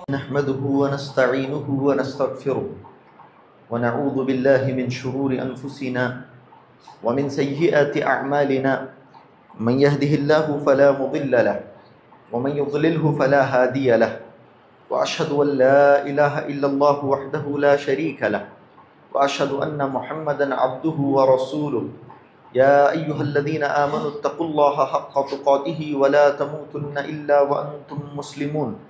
نحمده ونستعينه ونستغفره ونعوذ بالله من شرور أنفسنا ومن سيئات أعمالنا من يهده الله فلا مضل له ومن يضلله فلا هادي له وأشهد أن لا إله إلا الله وحده لا شريك له وأشهد أن محمدا عبده ورسوله يا أيها الذين آمنوا اتقوا الله حق تقاته ولا تموتن إلا وأنتم مسلمون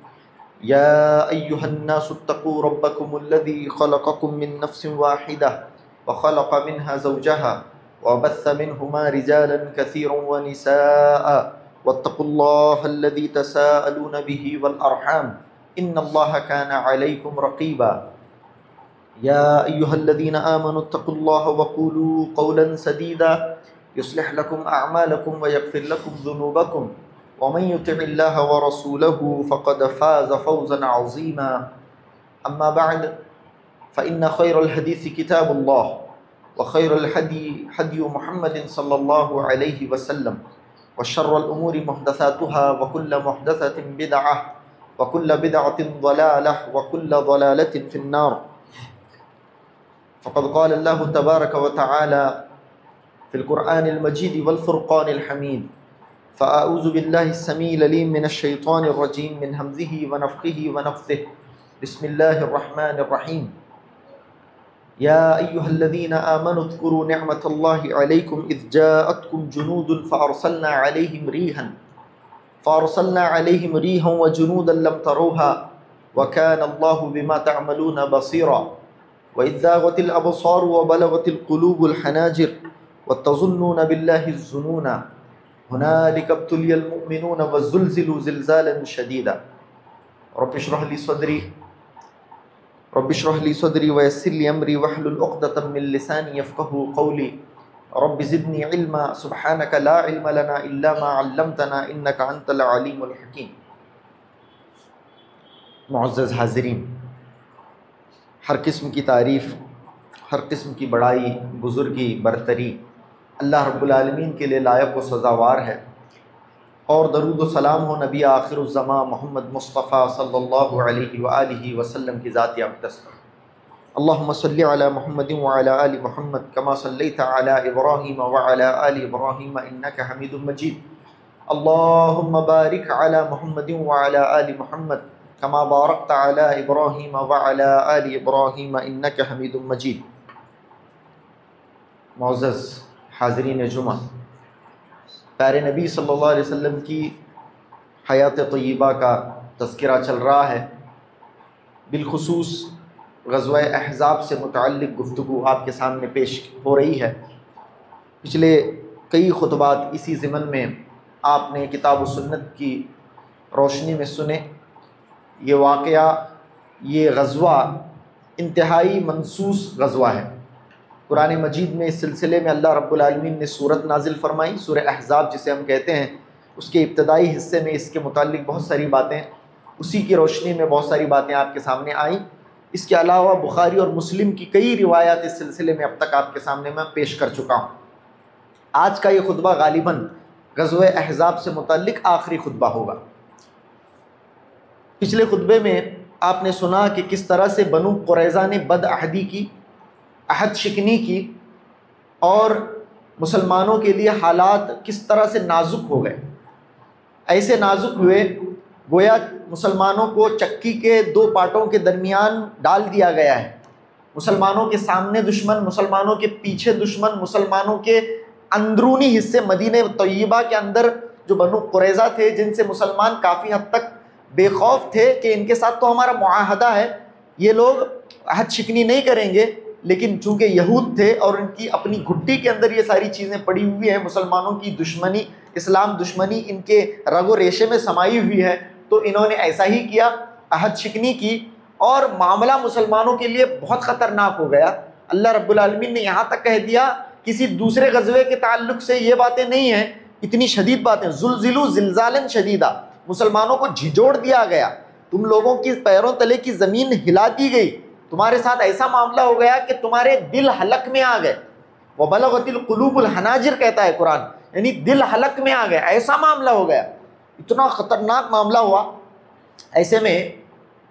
يا أيها الناس اتقوا ربكم الذي خلقكم من نفس واحدة وخلق منها زوجها وبث منهما رجالا كثيرا ونساء واتقوا الله الذي تساءلون به والأرحام إن الله كان عليكم رقيبا يا أيها الذين آمنوا اتقوا الله وقولوا قولا سديدا يصلح لكم أعمالكم ويغفر لكم ذنوبكم ومن يطع الله ورسوله فقد فاز فوزا عظيما أما بعد فإن خير الحديث كتاب الله وخير الهدي هدي محمد صلى الله عليه وسلم وشر الأمور محدثاتها وكل محدثة بدعة وكل بدعة ضلالة وكل ضلالة في النار فقد قال الله تبارك وتعالى في القرآن المجيد والفرقان الحميد فأعوذ بالله السميع العليم من الشيطان الرجيم من همزه ونفخه ونفثه بسم الله الرحمن الرحيم يا أيها الذين آمنوا اذكروا نعمة الله عليكم إذ جاءتكم جنود فأرسلنا عليهم ريحا وجنودا لم تروها وكان الله بما تعملون بصيرا وإذ زاغت الأبصار وبلغت القلوب الحناجر وتظنون بالله الظنون هنالك ابتلي المؤمنون وزلزلوا زلزالا شديدا رب اشرح لي صدري ويسر لي أمري واحلل عقدة من لساني يفقهوا قولي رب زدني علما سبحانك لا علم لنا إلا ما علمتنا إنك أنت العليم الحكيم. معزز حاضرین، ہر قسم کی تعریف، ہر قسم کی بڑائی، بزرگی، برتری اللہ رب العالمین کے لیے لائق و سزاوار ہے، اور درود و سلام ہو نبی آخر الزمان محمد مصطفیٰ صلی اللہ علیہ وآلہ وسلم کی ذات اقدس پر۔ اللہم صلی علی محمد وعلی آل محمد کما صلیت علی ابراہیم وعلی آل ابراہیم انک حمید مجید۔ اللہم بارک علی محمد وعلی آل محمد کما بارکت علی ابراہیم وعلی آل ابراہیم انک حمید مجید۔ معزز حاضرین جمعہ، پیارے نبی صلی اللہ علیہ وسلم کی حیات طیبہ کا تذکرہ چل رہا ہے۔ بالخصوص غزوہ احزاب سے متعلق گفتگو آپ کے سامنے پیش ہو رہی ہے۔ پچھلے کئی خطبات اسی ضمن میں آپ نے کتاب و سنت کی روشنی میں سنے۔ یہ واقعہ، یہ غزوہ انتہائی منصوص غزوہ ہے۔ قرآن مجید میں اس سلسلے میں اللہ رب العالمین نے سورت نازل فرمائی، سورہ احزاب جسے ہم کہتے ہیں۔ اس کے ابتدائی حصے میں اس کے متعلق بہت ساری باتیں، اسی کی روشنی میں بہت ساری باتیں آپ کے سامنے آئیں۔ اس کے علاوہ بخاری اور مسلم کی کئی روایات اس سلسلے میں اب تک آپ کے سامنے میں پیش کر چکا ہوں۔ آج کا یہ خطبہ غالباً غزوہ احزاب سے متعلق آخری خطبہ ہوگا۔ پچھلے خطبے میں آپ نے سنا کہ کس طرح سے بنو قریظہ نے بد عہدی کی، عہد شکنی کی، اور مسلمانوں کے لیے حالات کس طرح سے نازک ہو گئے۔ ایسے نازک ہوئے گویا مسلمانوں کو چکی کے دو پارٹوں کے درمیان ڈال دیا گیا ہے۔ مسلمانوں کے سامنے دشمن، مسلمانوں کے پیچھے دشمن، مسلمانوں کے اندرونی حصے مدینہ طیبہ کے اندر جو بنو قریظہ تھے، جن سے مسلمان کافی حد تک بے خوف تھے کہ ان کے ساتھ تو ہمارا معاہدہ ہے، یہ لوگ عہد شکنی نہیں کریں گے، لیکن چونکہ یہود تھے اور ان کی اپنی گھٹی کے اندر یہ ساری چیزیں پڑی ہوئی ہیں، مسلمانوں کی دشمنی، اسلام دشمنی ان کے رگ و ریشے میں سمائی ہوئی ہے، تو انہوں نے ایسا ہی کیا، عہد شکنی کی، اور معاملہ مسلمانوں کے لیے بہت خطرناک ہو گیا۔ اللہ رب العالمین نے یہاں تک کہہ دیا، کسی دوسرے غزوے کے تعلق سے یہ باتیں نہیں ہیں، اتنی شدید باتیں، زلزلوا زلزالا شدیدا، مسلمانوں کو جھنجھوڑ دیا گیا، تم لوگوں کی پیروں تلے کی زمین ہلا دی گئی، تمہارے ساتھ ایسا معاملہ ہو گیا کہ تمہارے دل حلق میں آ گئے۔ وَبَلَغَتِ الْقُلُوبُ الْحَنَاجِرَ کہتا ہے قرآن، یعنی دل حلق میں آ گیا، ایسا معاملہ ہو گیا، اتنا خطرناک معاملہ ہوا۔ ایسے میں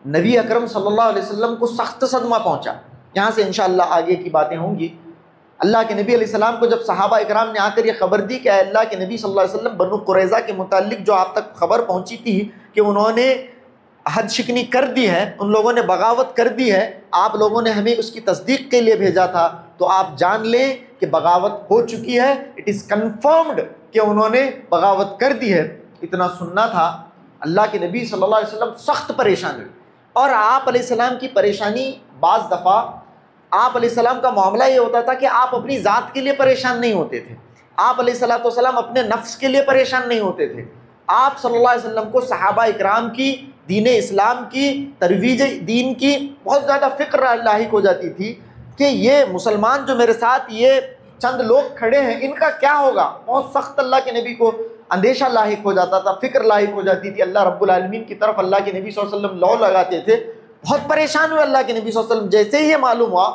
نبی اکرم صلی اللہ علیہ وسلم کو سخت صدمہ پہنچا. یہاں سے انشاءاللہ آگے کی باتیں ہوں گی. اللہ کے نبی علیہ السلام کو جب صحابہ اکرام نے آ کر یہ خبر دی کہ اے اللہ کے نبی صلی اللہ علیہ وسلم، بنو قریظہ کے متعلق جو آپ تک خبر پہنچی تھی کہ انہوں نے عہد شکنی کر دی ہے، ان لوگوں نے بغاوت کر دی ہے، آپ لوگوں نے ہمیں اس کی تصدیق کے لیے بھیجا تھا، تو آپ جان لیں کہ بغاوت ہو چکی ہے. اٹ از کنفرمڈ کہ انہوں نے بغاوت کر دی ہے. اتنا سننا تھا. اللہ کے نبی صلی اللہ علیہ وسلم سخت پریشان ہوئے. اور آپ علیہ السلام کی پریشانی بعض دفعہ آپ علیہ السلام کا معاملہ یہ ہوتا تھا کہ آپ اپنی ذات کے لیے پریشان نہیں ہوتے تھے. آپ علیہ السلام اپنے نفس کے لیے پریشان نہیں ہوتے تھے. آپ صلی اللہ علیہ وسلم کو صحابہ اکرام کی، دین اسلام کی، ترویج دین کی بہت زیادہ فکر لاحق ہو جاتی تھی کہ یہ مسلمان جو میرے ساتھ یہ چند لوگ کھڑے ہیں، ان کا کیا ہوگا. بہت سخت اللہ کے نبی کو اندیشہ لاحق ہو جاتا تھا، فکر لاحق ہو جاتی تھی. اللہ رب العالمین کی طرف اللہ کے نبی صلی اللہ علیہ وسلم لو لگاتے تھے. بہت پریشان ہوئے اللہ کے نبی صلی اللہ علیہ وسلم جیسے ہی یہ معلوم ہوا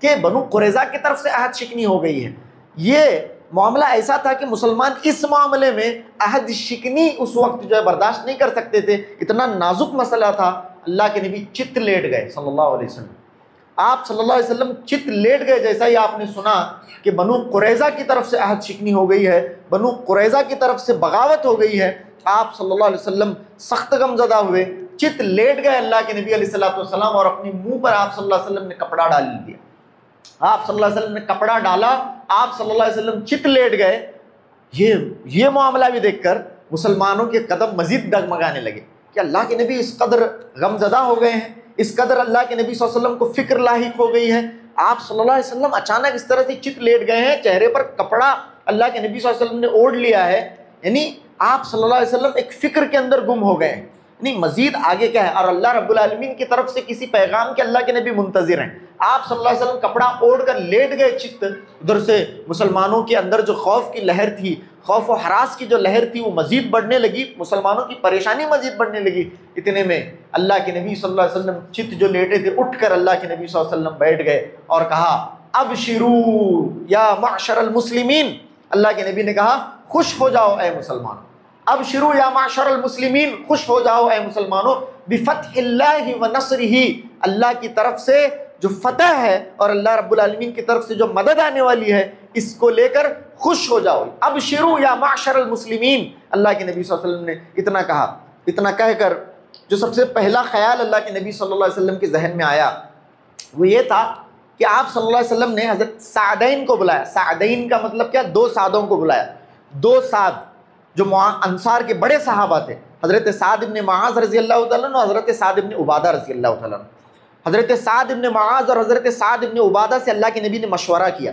کہ بنو قریظہ کی طرف سے عہد شکنی ہو گئی ہے. یہ معاملہ ایسا تھا کہ مسلمان اس معاملے میں عہد شکنی اس وقت جو ہے برداشت نہیں کر سکتے تھے. اتنا نازک مسئلہ تھا. اللہ کے نبی چت لیٹ گئے صلی اللہ علیہ وسلم. آپ صلی اللہ علیہ وسلم چت لیٹ گئے جیسا ہی آپ نے سنا کہ بنو قریظہ کی طرف سے عہد شکنی ہو گئی ہے، بنو قریظہ کی طرف سے بغاوت ہو گئی ہے. آپ صلی اللہ علیہ وسلم سخت غمزدہ ہوئے، چت لیٹ گئے اللہ کے نبی علیہ السلام، اور اپنی منہ پر آپ صلی اللہ علیہ وسلم نے کپڑا ڈال دیا. آپ صلی اللہ علیہ وسلم نے کپڑا ڈالا، آپ صلی اللہ علیہ وسلم چت لیٹ گئے. یہ معاملہ بھی دیکھ کر مسلمانوں کے قدم مزید ڈگمگانے لگے کہ اللہ کے نبی اس قدر غمزدہ ہو گئے ہیں، اس قدر اللہ کے نبی صلی اللہ علیہ وسلم کو فکر لاحق ہو گئی ہے. آپ صلی اللہ علیہ وسلم اچانک اس طرح سے چت لیٹ گئے ہیں، چہرے پر کپڑا اللہ کے نبی صلی اللہ علیہ وسلم نے اوڑھ لیا ہے. یعنی آپ صلی اللہ علیہ وسلم ایک فکر کے اندر گم ہو گئے ہیں. یعنی مزید آگے کیا ہے، اور اللہ رب العالمین کی طرف سے کسی پیغام کے اللہ کے نبی منتظر ہیں. آپ صلی اللہ علیہ وسلم کپڑا اوڑھ کر لیٹ گئے چت. ادھر سے مسلمانوں کے اندر جو خوف کی لہر تھی، خوف و ہراس کی جو لہر تھی، وہ مزید بڑھنے لگی. مسلمانوں کی پریشانی مزید بڑھنے لگی. اتنے میں اللہ کے نبی صلی اللہ علیہ وسلم چت جو لیٹے تھے اٹھ کر اللہ کے نبی صلی اللہ علیہ وسلم بیٹھ گئے اور کہا ابشروا یا معشر المسلمین. اللہ کے نبی نے کہا خوش ہو جاؤ اے مسلمانوں. ابشروا یا معشر المسلمین، خوش ہو جاؤ اے مسلمانوں، بفتح اللہ و نصرہ، اللہ کی طرف سے جو فتح ہے اور اللہ رب العالمین کی طرف سے جو مدد آنے والی ہے، اس کو لے کر خوش ہو جاؤ. ابشروا یا معشر المسلمین. اللہ کے نبی صلی اللہ علیہ وسلم نے اتنا کہا. اتنا کہہ کر جو سب سے پہلا خیال اللہ کے نبی صلی اللہ علیہ وسلم کے ذہن میں آیا وہ یہ تھا کہ آپ صلی اللہ علیہ وسلم نے حضرت سعدین کو بلایا. سعدین کا مطلب کیا؟ دو سعدوں کو بلایا. دو سعد جو انصار کے بڑے صحابہ تھے، حضرت سعد ابن معاذ رضی اللہ تعالیٰ عنہ اور حضرت سعد ابن عبادہ رضی اللہ تعالیٰ عنہ. حضرت سعد ابن معاذ اور حضرت سعد ابن عبادہ سے اللہ کے نبی نے مشورہ کیا.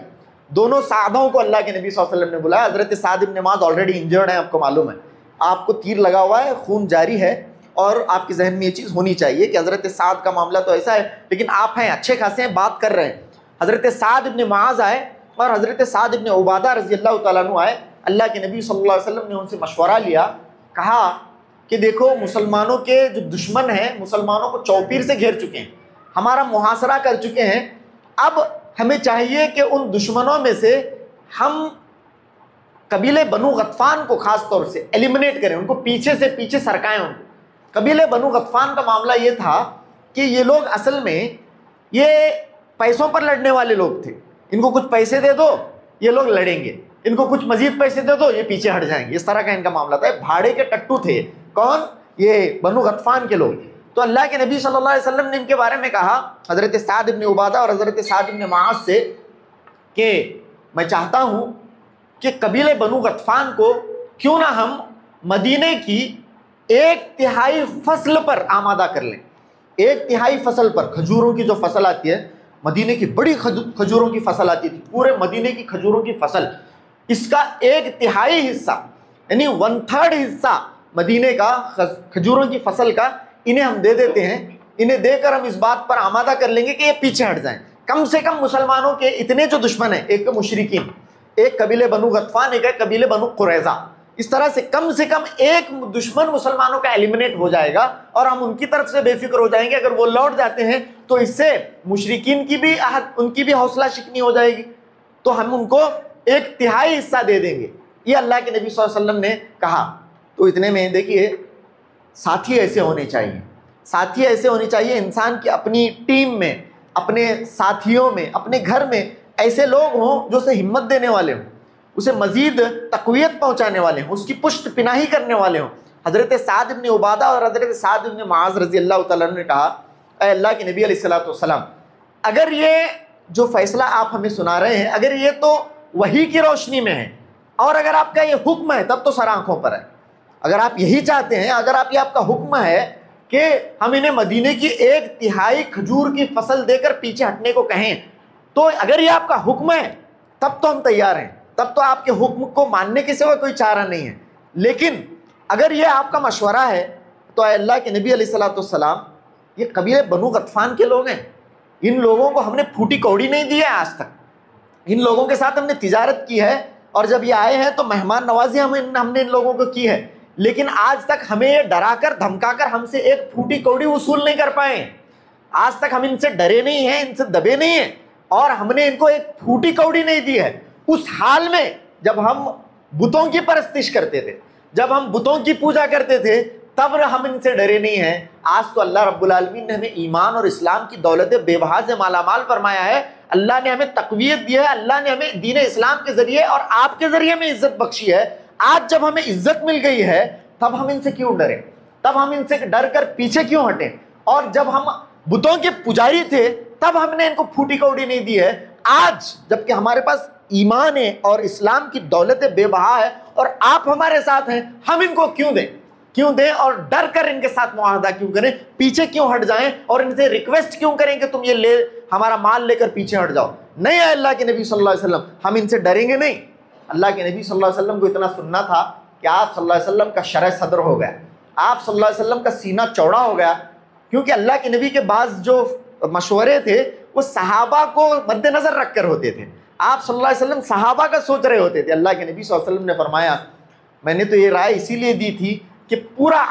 دونوں سعدوں کو اللہ کے نبی صلی اللہ علیہ وسلم نے بلایا. حضرت سعد ابن معاذ آلریڈی انجرڈ ہیں، آپ کو معلوم ہے، آپ کو تیر لگا ہوا ہے، خون جاری ہے، اور آپ کے ذہن میں یہ چیز ہونی چاہیے کہ حضرت سعد کا معاملہ تو ایسا ہے، لیکن آپ ہیں اچھے خاصے ہیں، بات کر رہے ہیں. حضرت سعد ابن معاذ آئے اور حضرت سعد ابن عبادہ رضی اللہ تعالیٰ عنہ آئے. اللہ کے نبی صلی اللہ علیہ وسلم نے ان سے مشورہ لیا. کہا کہ دیکھو مسلمانوں کے جو دشمن ہیں مسلمانوں کو چوپیر سے گھیر چکے ہیں، ہمارا محاصرہ کر چکے ہیں. اب ہمیں چاہیے کہ ان دشمنوں میں سے ہم قبیلے بنو غطفان کو خاص طور سے ایلیمنیٹ کریں، ان کو پیچھے سے پیچھے سرکائیں. ان کو قبیلے بنو غطفان کا معاملہ یہ تھا کہ یہ لوگ اصل میں یہ پیسوں پر لڑنے والے لوگ تھے. ان کو کچھ پیسے دے دو یہ لوگ لڑیں گے، ان کو کچھ مزید پیسے دے دو یہ پیچھے ہٹ جائیں گے. اس طرح کا ان کا معاملہ تھا. بھاڑے کے ٹٹو تھے. کون؟ یہ بنو غطفان کے لوگ. تو اللہ کے نبی صلی اللہ علیہ وسلم نے ان کے بارے میں کہا حضرت سعد ابن عبادہ اور حضرت سعد ابن معاذ سے کہ میں چاہتا ہوں کہ قبیلے بنو غطفان کو کیوں نہ ہم مدینے کی 1/3 فصل پر آمادہ کر لیں. 1/3 فصل پر، کھجوروں کی جو فصل آتی ہے، مدینے کی بڑی کھجوروں کی فصل آتی تھی، پورے مدینے کی کھجوروں کی فصل، اس کا 1/3 حصہ یعنی 1/3 حصہ مدینے کا کھجوروں کی فصل کا انہیں ہم دے دیتے ہیں. انہیں دے کر ہم اس بات پر آمادہ کر لیں گے کہ یہ پیچھے ہٹ جائیں. کم سے کم مسلمانوں کے اتنے جو دشمن ہیں، ایک مشرکین، ایک قبیلے بنو غطفان، ایک ہے قبیلے بنو قریظہ، اس طرح سے کم ایک دشمن مسلمانوں کا ایلیمنیٹ ہو جائے گا اور ہم ان کی طرف سے بے فکر ہو جائیں گے. اگر وہ لوٹ جاتے ہیں تو اس سے مشرکین کی بھی ان کی بھی حوصلہ شکنی ہو جائے گی، تو ہم ان کو 1/3 حصہ دے دیں گے. یہ اللہ کے نبی صلی اللہ علیہ وسلم نے کہا. تو اتنے میں دیکھیے ساتھی ایسے ہونے چاہیے. ساتھی ایسے ہونے چاہیے انسان کی اپنی ٹیم میں، اپنے ساتھیوں میں، اپنے گھر میں ایسے لوگ ہوں جو اسے ہمت دینے والے ہوں، اسے مزید تقویت پہنچانے والے ہوں، اس کی پشت پناہی کرنے والے ہوں۔ حضرت سعد بن عبادہ اور حضرت سعد بن معاذ رضی اللہ تعالیٰ عنہ نے کہا، اے اللہ کے نبی علیہ الصلوۃ والسلام، اگر یہ جو فیصلہ آپ ہمیں سنا رہے ہیں اگر یہ تو وحی کی روشنی میں ہے، اور اگر آپ کا یہ حکم ہے تب تو سر آنکھوں پر ہے۔ اگر آپ یہی چاہتے ہیں، اگر آپ یہ آپ کا حکم ہے کہ ہم انہیں مدینے کی 1/3 کھجور کی فصل دے کر پیچھے ہٹنے کو کہیں، تو اگر یہ آپ کا حکم ہے تب تو ہم تیار ہیں، تب تو آپ کے حکم کو ماننے کے سوا کوئی چارہ نہیں ہے۔ لیکن اگر یہ آپ کا مشورہ ہے تو اے اللہ کے نبی علیہ الصلوۃ والسلام، یہ قبیلے بنو غطفان کے لوگ ہیں، ان لوگوں کو ہم نے پھوٹی کوڑی نہیں دی ہے آج تک، ان لوگوں کے ساتھ ہم نے تجارت کی ہے، اور جب یہ آئے ہیں تو مہمان نوازی ہم نے ان لوگوں کو کی ہے، لیکن آج تک ہمیں یہ ڈرا کر دھمکا کر ہم سے ایک پھوٹی کوڑی وصول نہیں کر پائے۔ آج تک ہم ان سے ڈرے نہیں ہیں، ان سے دبے نہیں ہیں، اور ہم نے ان کو ایک پھوٹی کوڑی نہیں دی ہے۔ اس حال میں جب ہم بتوں کی پرستش کرتے تھے، جب ہم بتوں کی پوجا کرتے تھے، تب ہم ان سے ڈرے نہیں ہیں۔ آج تو اللہ رب العالمین نے ہمیں ایمان اور اسلام کی دولت بے بہا سے مالا مال فرمایا ہے، اللہ نے ہمیں تقویت دی ہے، اللہ نے ہمیں دین اسلام کے ذریعے اور آپ کے ذریعے میں عزت بخشی ہے۔ آج جب ہمیں عزت مل گئی ہے تب ہم ان سے کیوں ڈریں، تب ہم ان سے ڈر کر پیچھے کیوں ہٹیں؟ اور جب ہم بتوں کے پجاری تھے تب ہم نے ان کو پھوٹی کوڑی نہیں دی ہے۔ آج جب کہ ہمارے پاس ایمان ہے اور اسلام کی دولت بے بہا ہے اور آپ ہمارے ساتھ ہیں، ہم ان کو کیوں دیں اور ڈر کر ان کے ساتھ معاہدہ کیوں کریں، پیچھے کیوں ہٹ جائیں اور ان سے ریکویسٹ کیوں کریں کہ تم یہ ہمارا مال لے کر پیچھے ہٹ جاؤ؟ نہیں ہے اللہ کے نبی صلی اللہ علیہ وسلم، ہم ان سے ڈریں گے نہیں۔ اللہ کے نبی صلی اللہ علیہ وسلم کو اتنا سننا تھا کہ آپ صلی اللہ علیہ وسلم کا شرح صدر ہو گیا، آپ صلی اللہ علیہ وسلم کا سینہ چوڑا ہو گیا، کیونکہ اللہ کے نبی کے بعض جو مشورے تھے وہ صحابہ کو مد نظر رکھ کر ہوتے تھے۔ آپ صلی اللہ علیہ وسلم صحابہ کا سوچ رہے ہوتے تھے۔ اللہ کے نبی صلی اللہ علیہ وسلم نے فرمایا، میں نے تو یہ رائے اسی لیے دی تھی کہ پورا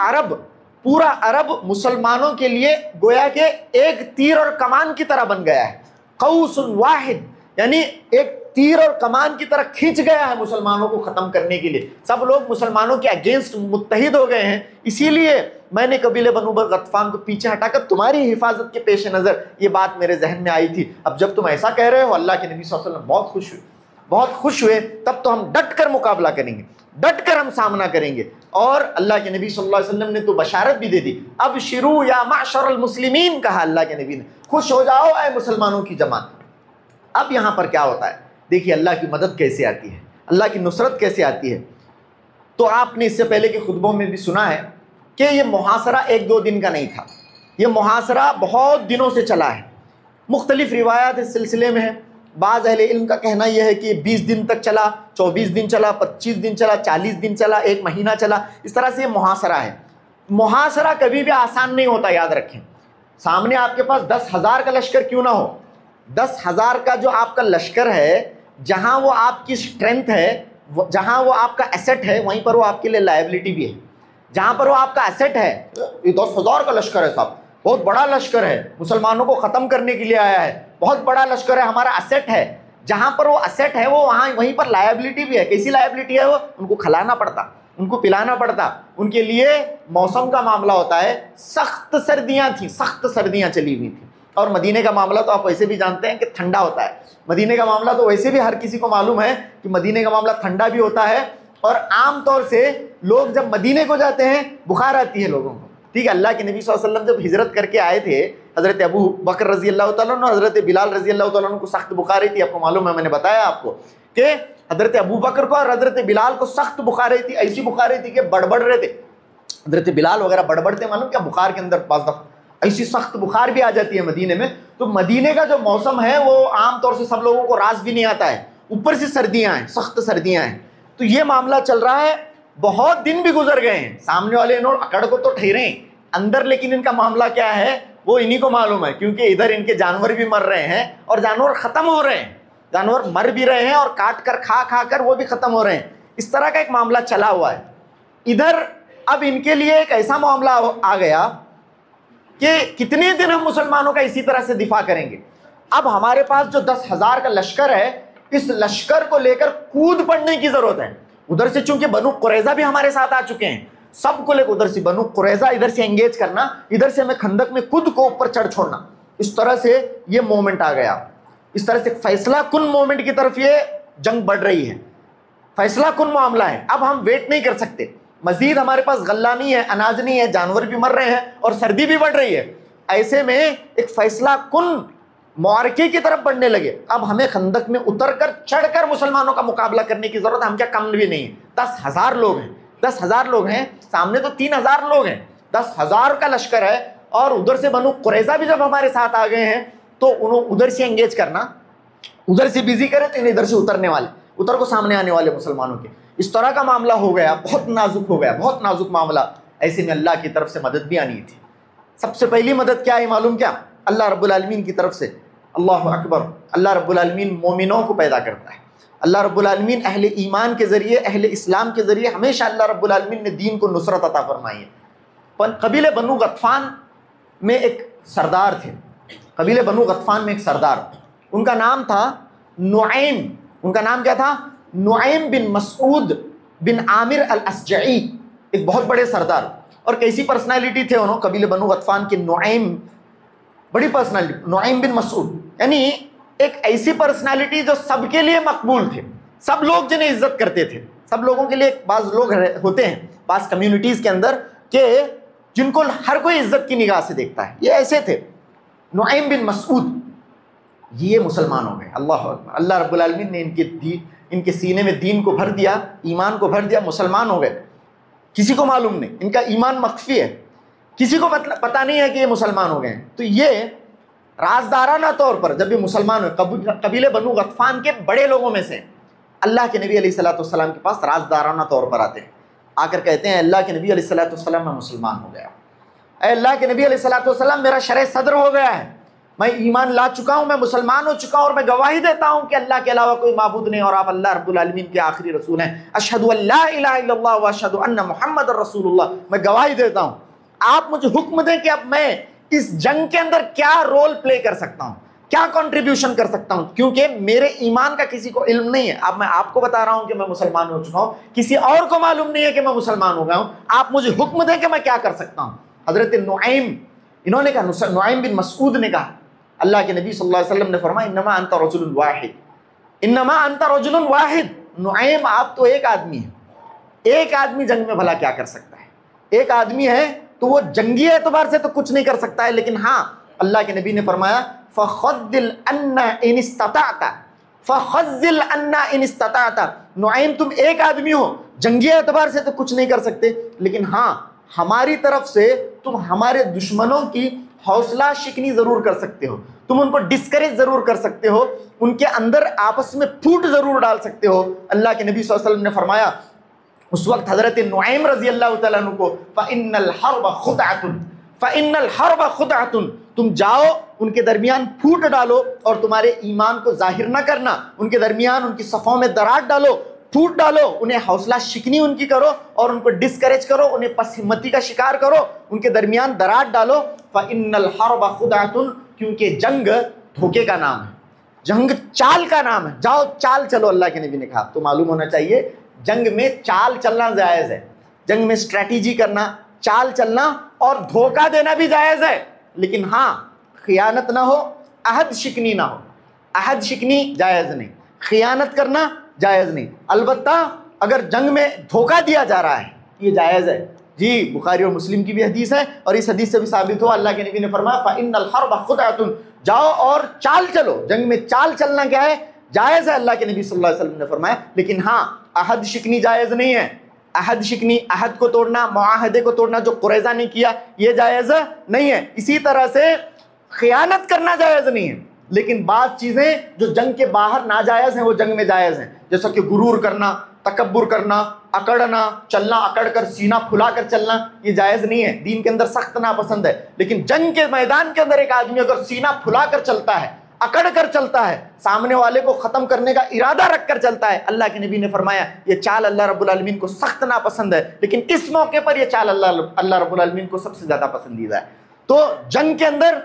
عرب مسلمانوں کے لیے گویا کہ ایک تیر اور کمان کی طرح بن گیا ہے، قوس واحد، یعنی ایک تیر اور کمان کی طرح کھینچ گیا ہے مسلمانوں کو ختم کرنے کے لیے۔ سب لوگ مسلمانوں کے اگینسٹ متحد ہو گئے ہیں، اسی لیے میں نے قبیلے بنو غطفان کو پیچھے ہٹا کر تمہاری حفاظت کے پیش نظر یہ بات میرے ذہن میں آئی تھی۔ اب جب تم ایسا کہہ رہے ہو، اللہ کے نبی صلی اللہ علیہ وسلم بہت خوش ہوئے، تب تو ہم ڈٹ کر مقابلہ کریں گے، ڈٹ کر ہم سامنا کریں گے۔ اور اللہ کے نبی صلی اللہ علیہ وسلم نے تو بشارت بھی دے دی، اب شروع یا معشر المسلمین کہا اللہ کے نبی نے، خوش ہو جاؤ اے مسلمانوں کی جماعت۔ اب یہاں پر کیا ہوتا ہے، دیکھیے اللہ کی مدد کیسے آتی ہے، اللہ کی نصرت کیسے آتی ہے۔ تو آپ نے اس سے پہلے کے خطبوں میں بھی سنا ہے کہ یہ محاصرہ 1-2 دن کا نہیں تھا، یہ محاصرہ بہت دنوں سے چلا ہے۔ مختلف روایات اس سلسلے میں ہیں، بعض اہل علم کا کہنا یہ ہے کہ 20 دن تک چلا، 24 دن چلا، 25 دن چلا، 40 دن چلا، 1 مہینہ چلا، اس طرح سے یہ محاصرہ ہے۔ محاصرہ کبھی بھی آسان نہیں ہوتا، یاد رکھیں۔ سامنے آپ کے پاس 10,000 کا لشکر کیوں نہ ہو، 10,000 کا جو آپ کا لشکر ہے، جہاں وہ آپ کی اسٹرینتھ ہے، جہاں وہ آپ کا ایسٹ ہے، وہیں پر وہ آپ کے لیے لائبلٹی بھی ہے۔ جہاں پر وہ آپ کا ایسٹ ہے، یہ 10,000 کا لشکر ہے صاحب، بہت بڑا لشکر ہے، مسلمانوں کو ختم کرنے کے لیے آیا ہے، بہت بڑا لشکر ہے، ہمارا ایسٹ ہے۔ جہاں پر وہ ایسٹ ہے وہیں پر لائبلٹی بھی ہے۔ کیسی لائبلٹی ہے وہ؟ ان کو کھلانا پڑتا، ان کو پلانا پڑتا، ان کے لیے موسم کا معاملہ ہوتا ہے، سخت سردیاں تھیں، سخت سردیاں چلی ہوئی تھیں، اور مدینے کا معاملہ تو آپ ویسے بھی جانتے ہیں کہ ٹھنڈا ہوتا ہے۔ مدینے کا معاملہ تو ویسے بھی ہر کسی کو معلوم ہے کہ مدینے کا معاملہ ٹھنڈا بھی ہوتا ہے، اور عام طور سے لوگ جب مدینے کو جاتے ہیں بخار آتی ہے لوگوں کو، ٹھیک ہے۔ اللہ کے نبی صلی اللہ علیہ وسلم جب ہجرت کر کے آئے تھے، حضرت ابو بکر رضی اللہ تعالیٰ عنہ، حضرت بلال رضی اللہ تعالیٰ عنہ کو سخت بخار تھی، آپ کو معلوم ہے، میں نے بتایا آپ کو کہ حضرت ابو بکر کو اور حضرت بلال کو سخت بخاریں تھی، ایسی بخاریں تھی کہ بڑبڑ رہے تھے۔ حضرت بلال وغیرہ بڑبڑتے، معلوم کیا بخار کے اندر بعض دفعہ ایسی سخت بخار بھی آ جاتی ہے مدینے میں۔ تو مدینے کا جو موسم ہے وہ عام طور سے سب لوگوں کو راز بھی نہیں آتا ہے، اوپر سے سردیاں ہیں، سخت سردیاں ہیں۔ تو یہ معاملہ چل رہا ہے، بہت دن بھی گزر گئے ہیں، سامنے والے انہوں اکڑ کو تو ٹھہرے اندر، لیکن ان کا معاملہ کیا ہے وہ انہی کو معلوم ہے، کیونکہ ادھر ان کے جانور بھی مر رہے ہیں اور جانور ختم ہو رہے ہیں، جانور مر بھی رہے ہیں اور کاٹ کر کھا کر وہ بھی ختم ہو رہے ہیں۔ اس طرح کا ایک معاملہ چلا ہوا ہے۔ ادھر اب ان کے لیے ایک ایسا معاملہ آ گیا کہ کتنے دن ہم مسلمانوں کا اسی طرح سے دفاع کریں گے۔ اب ہمارے پاس جو 10,000 کا لشکر ہے، اس لشکر کو لے کر کود پڑنے کی ضرورت ہے۔ ادھر سے چونکہ بنو قریظہ بھی ہمارے ساتھ آ چکے ہیں، سب کو لے کے ادھر سے بنو قریظہ ادھر سے انگیج کرنا, ادھر سے ہمیں خندق میں خود کو اوپر چڑھ چھوڑنا. اس طرح سے یہ مومنٹ آ گیا. اس طرح سے فیصلہ کن مومنٹ کی طرف یہ جنگ بڑھ رہی ہے, فیصلہ کن معاملہ ہے. اب ہم ویٹ نہیں کر سکتے, مزید ہمارے پاس غلہ نہیں ہے, اناج نہیں ہے, جانور بھی مر رہے ہیں اور سردی بھی بڑھ رہی ہے. ایسے میں ایک فیصلہ کن معرکے کی طرف بڑھنے لگے. اب ہمیں خندق میں اتر کر چڑھ کر مسلمانوں کا مقابلہ کرنے کی ضرورت ہے. ہم کیا کم بھی نہیں ہیں, 10,000 لوگ ہیں, 10,000 لوگ ہیں, سامنے تو 3,000 لوگ ہیں, 10,000 کا لشکر ہے. اور ادھر سے بنو قریظہ بھی جب ہمارے ساتھ آ گئے ہیں تو انہوں ادھر سے انگیج کرنا, ادھر سے بزی کرے تو انہیں ادھر سے اترنے والے, ادھر کو سامنے آنے والے مسلمانوں کے. اس طرح کا معاملہ ہو گیا, بہت نازک ہو گیا, بہت نازک معاملہ. ایسے میں اللہ کی طرف سے مدد بھی آنی تھی. سب سے پہلی مدد کیا ہے معلوم کیا؟ اللہ رب العالمین کی طرف سے. اللہ اکبر. اللہ رب العالمین مومنوں کو پیدا کرتا ہے. اللہ رب العالمین اہل ایمان کے ذریعے, اہل اسلام کے ذریعے ہمیشہ اللہ رب العالمین نے دین کو نصرت عطا فرمائی ہے. قبیلہ بنو غطفان میں ایک سردار تھے, قبیلہ بنو غطفان میں ایک سردار, ان کا نام تھا نعیم. ان کا نام کیا تھا؟ نعیم بن مسعود بن عامر الاسجعی, ایک بہت بڑے سردار. اور کیسی پرسنالٹی تھے انہوں, قبیلہ بنو غطفان کے نعیم, بڑی پرسنالٹی. نعیم بن مسعود یعنی ایک ایسی پرسنالٹی جو سب کے لیے مقبول تھے, سب لوگ جنہیں عزت کرتے تھے. سب لوگوں کے لیے بعض لوگ ہوتے ہیں بعض کمیونٹیز کے اندر کہ جن کو ہر کوئی عزت کی نگاہ سے دیکھتا ہے, یہ ایسے تھے. نعیم بن مسعود یہ مسلمان ہو گئے. اللہ اکبر. اللہ رب العالمین نے ان کے سینے میں دین کو بھر دیا, ایمان کو بھر دیا, مسلمان ہو گئے. کسی کو معلوم نہیں, ان کا ایمان مخفی ہے, کسی کو پتہ نہیں ہے کہ یہ مسلمان ہو گئے ہیں. تو یہ رازدارانہ طور پر جب یہ مسلمان ہوئے, قبیلے بنو غطفان کے بڑے لوگوں میں سے اللہ کے نبی علیہ الصلوۃ والسلام کے پاس رازدارانہ طور پر آتے ہیں, آ کر کہتے ہیں اللہ کے نبی علیہ الصلوۃ والسلام میں مسلمان ہو گیا. اے اللہ کے نبی علیہ الصلوۃ والسلام میرا شرع صدر ہو گیا ہے, میں ایمان لا چکا ہوں, میں مسلمان ہو چکا ہوں, اور میں گواہی دیتا ہوں کہ اللہ کے علاوہ کوئی معبود نہیں اور آپ اللہ رب العالمین کے آخری رسول ہیں. اشہد ان لا الہ الا اللہ واشہد ان محمد رسول اللہ. میں گواہی دیتا ہوں. آپ مجھے حکم دیں کہ اب میں اس جنگ کے اندر کیا رول پلے کر سکتا ہوں, کیا کنٹریبیوشن کر سکتا ہوں, کیونکہ میرے ایمان کا کسی کو علم نہیں ہے. اب میں آپ کو بتا رہا ہوں کہ میں مسلمان ہو چکا ہوں, کسی اور کو معلوم نہیں ہے کہ میں مسلمان ہو گیا ہوں. آپ مجھے حکم دیں کہ میں کیا کر سکتا ہوں. حضرت نعیم, انہوں نے کہا, نعیم بن مسعود نے کہا, اللہ کے نبی صلی اللہ علیہ وسلم نے فرمایا انما انت رجل واحد, انما انت رجل واحد. نعیم آپ تو ایک آدمی ہے, ایک آدمی جنگ میں بھلا کیا کر سکتا ہے؟ ایک آدمی ہے تو وہ جنگی اعتبار سے تو کچھ نہیں کر سکتا ہے, لیکن ہاں اللہ کے نبی نے فرمایا فخذل عنا ان استطعت, فخذل عنا ان استطعت. نعیم تم ایک آدمی ہو, جنگی اعتبار سے تو کچھ نہیں کر سکتے, لیکن ہاں ہماری طرف سے تم ہمارے دشمنوں کی حوصلہ شکنی ضرور کر سکتے ہو, تم ان کو ڈسکریج ضرور کر سکتے ہو, ان کے اندر آپس میں پھوٹ ضرور ڈال سکتے ہو. اللہ کے نبی صلی اللہ علیہ وسلم نے فرمایا اس وقت حضرت نعیم رضی اللہ تعالیٰ عنہ کو فَإِنَّ الْحَرْبَ خُدْعَةٌ, فَإِنَّ الْحَرْبَ خُدْعَةٌ, تم جاؤ ان کے درمیان پھوٹ ڈالو اور تمہارے ایمان کو ظاہر نہ کرنا, ان کے درمیان ان کی صفوں میں دراڑ ڈالو, پھوٹ ڈالو, انہیں حوصلہ شکنی ان کی کرو اور ان کو ڈسکریج کرو, انہیں پس ہمتی کا شکار کرو, ان کے درمیان دراڑ ڈالو. فَإِنَّ الْحَرْبَ خُدْعَةٌ, کیونکہ جنگ دھوکے کا نام ہے, جنگ چال کا نام ہے. جاؤ چال چلو, اللہ کے نبی نے کہا. تو معلوم ہونا چاہیے جنگ میں چال چلنا جائز ہے, جنگ میں اسٹریٹجی کرنا, چال چلنا اور دھوکہ دینا بھی جائز ہے, لیکن ہاں خیانت نہ ہو, عہد شکنی نہ ہو. عہد شکنی جائز نہیں, خیانت کرنا جائز نہیں. البتہ اگر جنگ میں دھوکہ دیا جا رہا ہے یہ جائز ہے. جی بخاری اور مسلم کی بھی حدیث ہے, اور اس حدیث سے بھی ثابت ہو اللہ کے نبی نے فرمایا فَإِنَّ الْحَرْبَ خُدْعَةٌ, جاؤ اور چال چلو. جنگ میں چال چلنا کیا ہے؟ جائز ہے, اللہ کے نبی صلی اللہ علیہ وسلم نے فرمایا, لیکن ہاں عہد شکنی جائز نہیں ہے. عہد شکنی, عہد کو توڑنا, معاہدے کو توڑنا جو قریظہ نے کیا یہ جائز نہیں ہے. اسی طرح سے خیانت کرنا جائز نہیں ہے, لیکن بعض چیزیں جو جنگ کے باہر ناجائز ہیں وہ جنگ میں جائز ہیں, جیسا کہ غرور کرنا, تکبر کرنا, اکڑنا, چلنا اکڑ کر سینہ پھلا کر چلنا, یہ جائز نہیں ہے, دین کے اندر سخت ناپسند ہے. لیکن جنگ کے میدان کے اندر ایک آدمی اگر سینہ پھلا کر چلتا ہے, اکڑ کر چلتا ہے, سامنے والے کو ختم کرنے کا ارادہ رکھ کر چلتا ہے, اللہ کے نبی نے فرمایا یہ چال اللہ رب العالمین کو سخت ناپسند ہے, لیکن اس موقع پر یہ چال اللہ رب العالمین کو سب سے زیادہ پسندیدہ ہے. تو جنگ کے اندر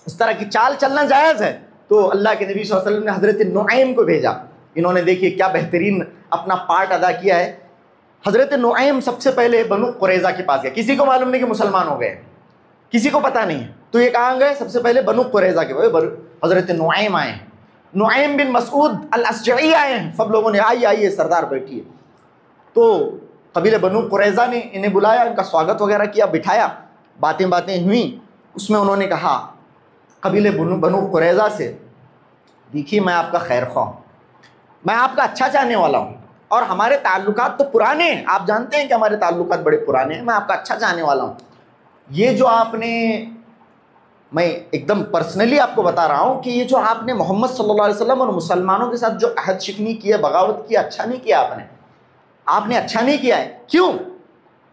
اس طرح کی چال چلنا جائز ہے. تو اللہ کے نبی صلی اللہ علیہ وسلم نے حضرت نعیم کو بھیجا. انہوں نے دیکھیے کیا بہترین اپنا پارٹ ادا کیا ہے. حضرت نعیم سب سے پہلے بنو قریظہ کے پاس گئے. کسی کو معلوم نہیں کہ مسلمان ہو گئے, کسی کو پتہ نہیں ہے. تو یہ کہاں گئے؟ سب سے پہلے بنو قریظہ کے پاس حضرت نعیم آئے ہیں. نعیم بن مسعود الاشجعی آئے ہیں. سب لوگوں نے آئیے سردار بیٹھیے. تو قبیلہ بنو قریظہ نے انہیں بلایا, ان کا سواگت وغیرہ کیا, بٹھایا, باتیں ہوئیں. اس میں انہوں نے کہا قبیلہ بنو قریظہ سے, دیکھیے میں آپ کا خیر خواہ ہوں, میں آپ کا اچھا چاہنے والا ہوں, اور ہمارے تعلقات تو پرانے ہیں, آپ جانتے ہیں کہ ہمارے تعلقات بڑے پرانے ہیں, میں آپ کا اچھا چاہنے والا ہوں. یہ جو آپ نے, میں ایک دم پرسنلی آپ کو بتا رہا ہوں کہ یہ جو آپ نے محمد صلی اللہ علیہ وسلم اور مسلمانوں کے ساتھ جو عہد شکنی کی ہے, بغاوت کی, اچھا نہیں کیا آپ نے اچھا نہیں کیا ہے. کیوں؟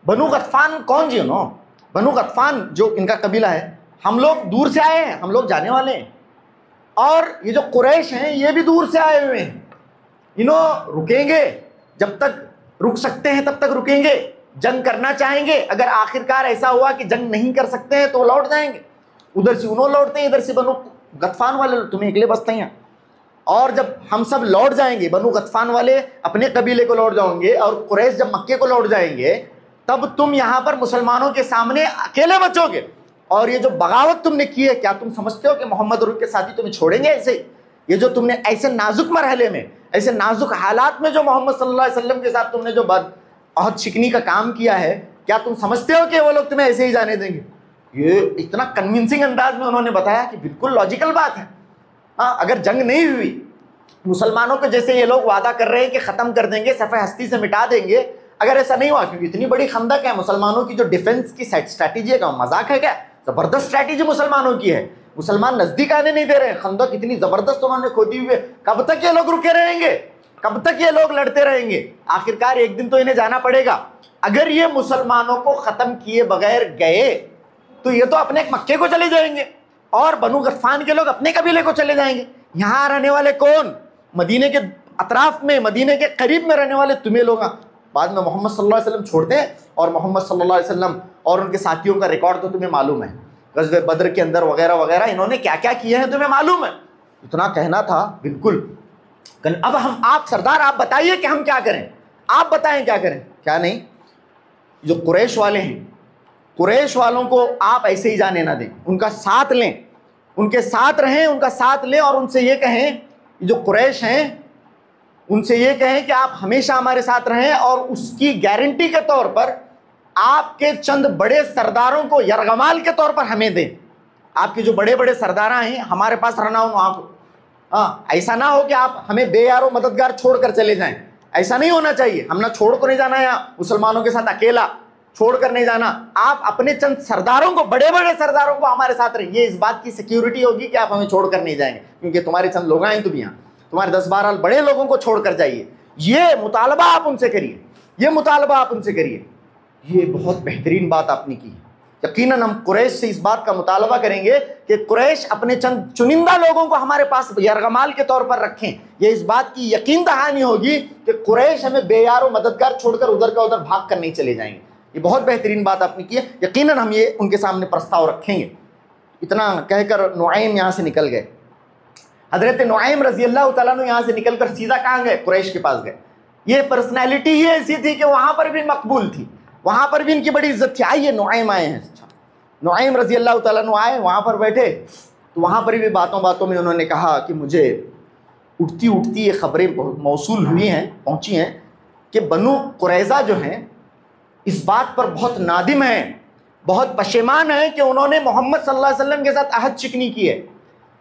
بنو غطفان کون جی انہوں؟ بنو غطفان جو ان کا قبیلہ ہے, ہم لوگ دور سے آئے ہیں, ہم لوگ جانے والے ہیں, اور یہ جو قریش ہیں یہ بھی دور سے آئے ہوئے ہیں. انہوں رکیں گے جب تک رک سکتے ہیں تب تک رکیں گے, جنگ کرنا چاہیں گے, اگر آخرکار ایسا ہوا کہ جنگ نہیں کر سکتے ہیں تو لوٹ جائیں گے. ادھر سے انہوں لوٹتے ہیں, ادھر سے بنو غطفان والے تمہیں اکلے بستے ہیں. اور جب ہم سب لوٹ جائیں گے, بنو غطفان والے اپنے قبیلے کو لوٹ جاؤں گے, اور قریش جب مکے کو لوٹ جائیں گے, تب تم یہاں پر مسلمانوں کے سامنے اکیلے بچو گے. اور یہ جو بغاوت تم نے کی ہے, کیا تم سمجھتے ہو کہ محمد اور ان کے ساتھی تمہیں چھوڑیں گے ایسے ہی؟ یہ جو تم نے ایسے نازک مرحلے میں, ایسے نازک حالات میں جو محمد صلی اللہ علیہ وسلم کے ساتھ تم نے جو عہد شکنی کا کام کیا ہے, کیا تم سمجھتے ہو کہ وہ لوگ تمہیں ایسے ہی جانے دیں گے؟ یہ اتنا کنونسنگ انداز میں انہوں نے بتایا کہ بالکل لاجیکل بات ہے. ہاں, اگر جنگ نہیں ہوئی, مسلمانوں کو جیسے یہ لوگ وعدہ کر رہے ہیں کہ ختم کر دیں گے, صفحہ ہستی سے مٹا دیں گے, اگر ایسا نہیں ہوا, کیونکہ اتنی بڑی خندق ہے, مسلمانوں کی جو ڈیفنس کی اسٹریٹجی ہے, مذاق ہے کیا؟ زبردست اسٹریٹجی مسلمانوں کی ہے. مسلمان نزدیک آنے نہیں دے رہے ہیں, خندق اتنی زبردست انہوں نے کھودی ہوئی ہے. کب تک یہ لوگ رکے رہیں گے؟ کب تک یہ لوگ لڑتے رہیں گے؟ آخرکار ایک دن تو انہیں جانا پڑے گا. اگر یہ مسلمانوں کو ختم کیے بغیر گئے تو یہ تو اپنے مکے کو چلے جائیں گے, اور بنو غطفان کے لوگ اپنے قبیلے کو چلے جائیں گے. یہاں رہنے والے کون؟ مدینے کے اطراف میں, مدینے کے قریب میں رہنے والے تمہیں لوگ. بعد میں محمد صلی اللہ علیہ وسلم چھوڑتے ہیں, اور محمد صلی اللہ علیہ وسلم اور ان کے ساتھیوں کا ریکارڈ تو تمہیں معلوم ہے, غزوہ بدر کے اندر وغیرہ وغیرہ انہوں نے کیا کیا کیے ہیں تمہیں معلوم ہے. اتنا کہنا تھا. بالکل. اب آپ سردار, آپ بتائیے کہ ہم کیا کریں, آپ بتائیں کیا کریں کیا نہیں. جو قریش والے ہیں, قریش والوں کو آپ ایسے ہی جانے نہ دیں, ان کا ساتھ لیں, ان کے ساتھ رہیں, ان کا ساتھ لیں, اور ان سے یہ کہیں, جو قریش ہیں ان سے یہ کہیں کہ آپ ہمیشہ ہمارے ساتھ رہیں, اور اس کی گارنٹی کے طور پر آپ کے چند بڑے سرداروں کو یرغمال کے طور پر ہمیں دیں. آپ کے جو بڑے بڑے سرداراں ہیں ہمارے پاس رہنا ہو وہاں کو. ہاں, ایسا نہ ہو کہ آپ ہمیں بے یار و مددگار چھوڑ کر چلے جائیں. ایسا نہیں ہونا چاہیے. ہم نہ چھوڑ کو نہیں جانا, یہاں مسلمانوں کے ساتھ اکیلا چھوڑ کر نہیں جانا. آپ اپنے چند سرداروں کو, بڑے بڑے سرداروں کو ہمارے ساتھ رہیں. یہ اس بات کی سیکیورٹی ہوگی کہ آپ ہمیں چھوڑ کر نہیں جائیں گے, کیونکہ تمہارے چند لوگ ہیں, تم یہاں تمہارے 10-12 بڑے لوگوں کو چھوڑ کر جائیے. یہ مطالبہ آپ ان سے کریے, یہ مطالبہ آپ ان سے کریے. یہ بہت بہترین بات آپ نے کی. یقیناً ہم قریش سے اس بات کا مطالبہ کریں گے کہ قریش اپنے چند چنندہ لوگوں کو ہمارے پاس یرغمال کے طور پر رکھیں. یہ اس بات کی یقین دہانی ہوگی کہ قریش ہمیں بے یار و مددگار چھوڑ کر ادھر کا ادھر بھاگ کر نہیں چلے جائیں گے. یہ بہت بہترین بات آپ نے کی ہے. یقیناً ہم یہ ان کے سامنے پرستاؤ رکھیں گے. اتنا کہہ کر نعیم یہاں سے نکل گئے. حضرت نعیم رضی اللہ تعالیٰ عنہ یہاں سے نکل کر سیدھا کہاں گئے؟ قریش کے پاس گئے. یہ پرسنالٹی ہی ایسی تھی کہ وہاں پر بھی مقبول تھی, وہاں پر بھی ان کی بڑی عزت تھی. آئیے نعیم آئے ہیں. نعیم رضی اللہ تعالیٰ عنہ آئے, وہاں پر بیٹھے, تو وہاں پر بھی باتوں میں انہوں نے کہا کہ مجھے اٹھتی یہ خبریں موصول ہوئی ہیں, پہنچی ہیں کہ بنو قریظہ جو ہیں اس بات پر بہت نادم ہیں, بہت پشیمان ہیں کہ انہوں نے محمد صلی اللہ علیہ وسلم کے ساتھ عہد شکنی کی ہے.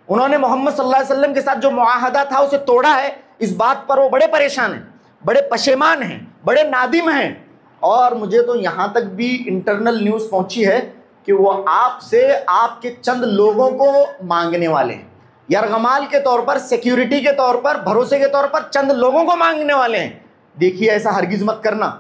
انہوں نے محمد صلی اللہ علیہ وسلم کے ساتھ جو معاہدہ تھا اسے توڑا ہے. اس بات پر وہ بڑے پریشان ہیں, بڑے پشیمان ہیں, بڑے نادم ہیں. اور مجھے تو یہاں تک بھی انٹرنل نیوز پہنچی ہے کہ وہ آپ سے آپ کے چند لوگوں کو مانگنے والے ہیں, یرغمال کے طور پر, سیکیورٹی کے طور پر, بھروسے کے طور پر چند لوگوں کو مانگنے والے ہیں. دیکھیے ایسا ہرگز مت کرنا,